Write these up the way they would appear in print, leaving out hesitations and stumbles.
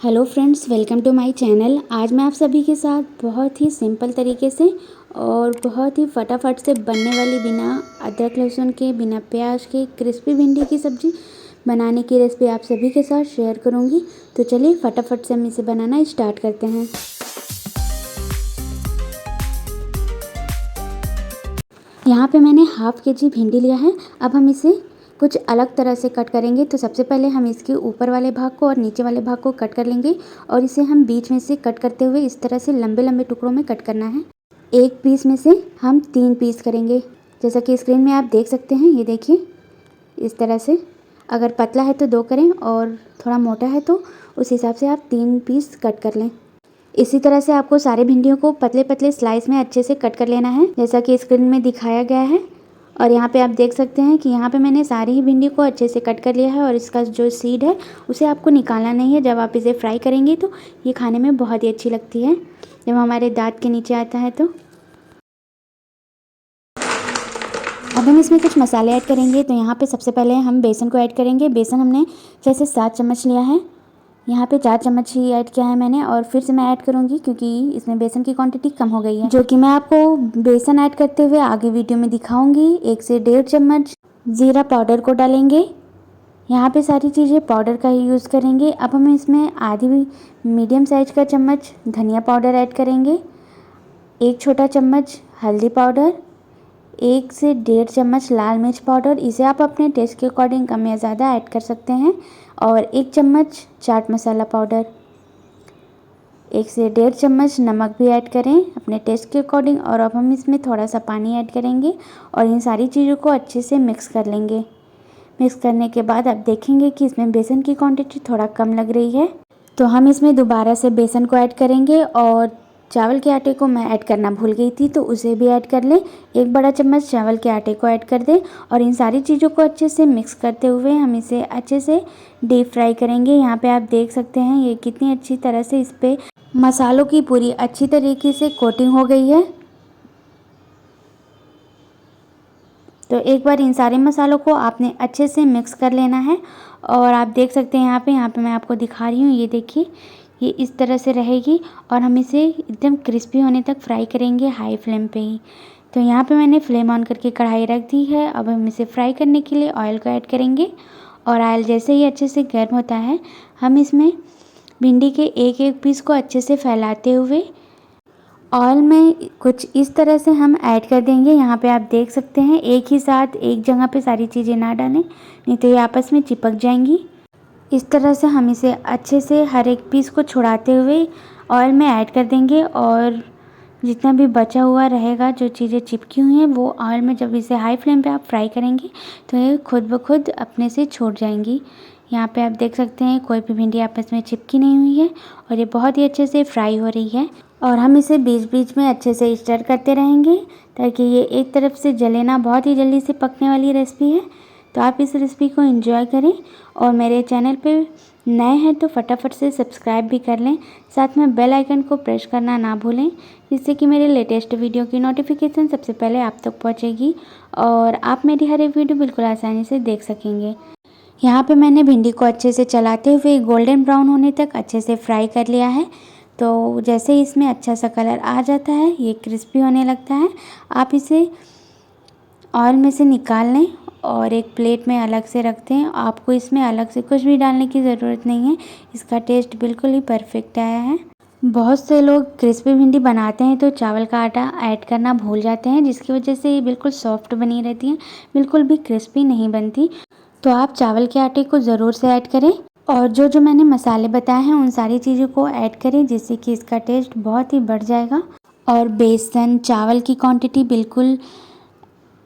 Hello friends, welcome to my channel. आज मैं आप सभी के साथ बहुत ही सिंपल तरीके से और बहुत ही फटाफट से बनने वाली बिना अदरक लहसुन के, बिना प्याज के क्रिस्पी भिंडी की सब्ज़ी बनाने की रेसिपी आप सभी के साथ शेयर करूंगी। तो चलिए फटाफट से हम इसे बनाना स्टार्ट करते हैं। यहाँ पे मैंने हाफ केजी भिंडी लिया है। अब हम इसे कुछ अलग तरह से कट करेंगे। तो सबसे पहले हम इसके ऊपर वाले भाग को और नीचे वाले भाग को कट कर लेंगे और इसे हम बीच में से कट करते हुए इस तरह से लंबे लंबे टुकड़ों में कट करना है। एक पीस में से हम 3 पीस करेंगे, जैसा कि स्क्रीन में आप देख सकते हैं। ये देखिए, इस तरह से। अगर पतला है तो 2 करें और थोड़ा मोटा है तो उस हिसाब से आप 3 पीस कट कर लें। इसी तरह से आपको सारे भिंडियों को पतले पतले स्लाइस में अच्छे से कट कर लेना है, जैसा कि स्क्रीन में दिखाया गया है। और यहाँ पे आप देख सकते हैं कि यहाँ पे मैंने सारी ही भिंडी को अच्छे से कट कर लिया है और इसका जो सीड है उसे आपको निकालना नहीं है। जब आप इसे फ्राई करेंगे तो ये खाने में बहुत ही अच्छी लगती है, जब हमारे दांत के नीचे आता है। तो अब हम इसमें कुछ मसाले ऐड करेंगे। तो यहाँ पे सबसे पहले हम बेसन को ऐड करेंगे। बेसन हमने 6 से 7 चम्मच लिया है। यहाँ पे 4 चम्मच ही ऐड किया है मैंने, और फिर से मैं ऐड करूँगी क्योंकि इसमें बेसन की क्वांटिटी कम हो गई है, जो कि मैं आपको बेसन ऐड करते हुए आगे वीडियो में दिखाऊंगी। 1 से 1.5 चम्मच ज़ीरा पाउडर को डालेंगे। यहाँ पे सारी चीज़ें पाउडर का ही यूज़ करेंगे। अब हम इसमें आधी मीडियम साइज का चम्मच धनिया पाउडर ऐड करेंगे, 1 छोटा चम्मच हल्दी पाउडर, 1 से 1.5 चम्मच लाल मिर्च पाउडर। इसे आप अपने टेस्ट के अकॉर्डिंग कम या ज़्यादा ऐड कर सकते हैं। और 1 चम्मच चाट मसाला पाउडर, 1 से 1.5 चम्मच नमक भी ऐड करें अपने टेस्ट के अकॉर्डिंग। और अब हम इसमें थोड़ा सा पानी ऐड करेंगे और इन सारी चीज़ों को अच्छे से मिक्स कर लेंगे। मिक्स करने के बाद आप देखेंगे कि इसमें बेसन की क्वांटिटी थोड़ा कम लग रही है, तो हम इसमें दोबारा से बेसन को ऐड करेंगे। और चावल के आटे को मैं ऐड करना भूल गई थी, तो उसे भी ऐड कर लें। 1 बड़ा चम्मच चावल के आटे को ऐड कर दें और इन सारी चीज़ों को अच्छे से मिक्स करते हुए हम इसे अच्छे से डीप फ्राई करेंगे। यहाँ पे आप देख सकते हैं ये कितनी अच्छी तरह से इस पर मसालों की पूरी अच्छी तरीके से कोटिंग हो गई है। तो एक बार इन सारे मसालों को आपने अच्छे से मिक्स कर लेना है। और आप देख सकते हैं यहाँ पे मैं आपको दिखा रही हूँ, ये देखिए, ये इस तरह से रहेगी। और हम इसे एकदम क्रिस्पी होने तक फ्राई करेंगे हाई फ्लेम पे ही। तो यहाँ पे मैंने फ्लेम ऑन करके कढ़ाई रख दी है। अब हम इसे फ्राई करने के लिए ऑयल को ऐड करेंगे। और ऑयल जैसे ही अच्छे से गर्म होता है, हम इसमें भिंडी के एक एक पीस को अच्छे से फैलाते हुए ऑयल में कुछ इस तरह से हम ऐड कर देंगे। यहाँ पे आप देख सकते हैं, एक ही साथ एक जगह पे सारी चीज़ें ना डालें, नहीं तो ये आपस में चिपक जाएंगी। इस तरह से हम इसे अच्छे से हर एक पीस को छुड़ाते हुए ऑयल में ऐड कर देंगे। और जितना भी बचा हुआ रहेगा, जो चीज़ें चिपकी हुई हैं, वो ऑयल में जब इसे हाई फ्लेम पे आप फ्राई करेंगे तो ये खुद ब खुद अपने से छूट जाएंगी। यहाँ पे आप देख सकते हैं कोई भी भिंडी आपस में चिपकी नहीं हुई है और ये बहुत ही अच्छे से फ्राई हो रही है। और हम इसे बीच बीच में अच्छे से स्टर करते रहेंगे ताकि ये एक तरफ से जले ना। बहुत ही जल्दी से पकने वाली रेसिपी है, तो आप इस रेसिपी को एंजॉय करें। और मेरे चैनल पे नए हैं तो फटाफट से सब्सक्राइब भी कर लें, साथ में बेल आइकन को प्रेस करना ना भूलें, जिससे कि मेरे लेटेस्ट वीडियो की नोटिफिकेशन सबसे पहले आप तक पहुंचेगी और आप मेरी हर एक वीडियो बिल्कुल आसानी से देख सकेंगे। यहाँ पे मैंने भिंडी को अच्छे से चलाते हुए गोल्डन ब्राउन होने तक अच्छे से फ्राई कर लिया है। तो जैसे ही इसमें अच्छा सा कलर आ जाता है, ये क्रिस्पी होने लगता है, आप इसे ऑयल में से निकाल लें और एक प्लेट में अलग से रख दें। आपको इसमें अलग से कुछ भी डालने की ज़रूरत नहीं है, इसका टेस्ट बिल्कुल ही परफेक्ट आया है। बहुत से लोग क्रिस्पी भिंडी बनाते हैं तो चावल का आटा ऐड करना भूल जाते हैं, जिसकी वजह से ये बिल्कुल सॉफ्ट बनी रहती है, बिल्कुल भी क्रिस्पी नहीं बनती। तो आप चावल के आटे को ज़रूर से ऐड करें और जो मैंने मसाले बताए हैं उन सारी चीज़ों को ऐड करें, जिससे कि इसका टेस्ट बहुत ही बढ़ जाएगा। और बेसन चावल की क्वांटिटी बिल्कुल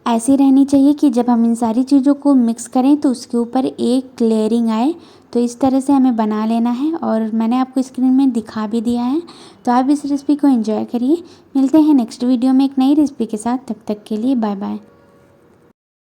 ऐसी रहनी चाहिए कि जब हम इन सारी चीज़ों को मिक्स करें तो उसके ऊपर एक लेयरिंग आए। तो इस तरह से हमें बना लेना है और मैंने आपको स्क्रीन में दिखा भी दिया है। तो आप इस रेसिपी को एंजॉय करिए। मिलते हैं नेक्स्ट वीडियो में एक नई रेसिपी के साथ, तब तक के लिए बाय बाय।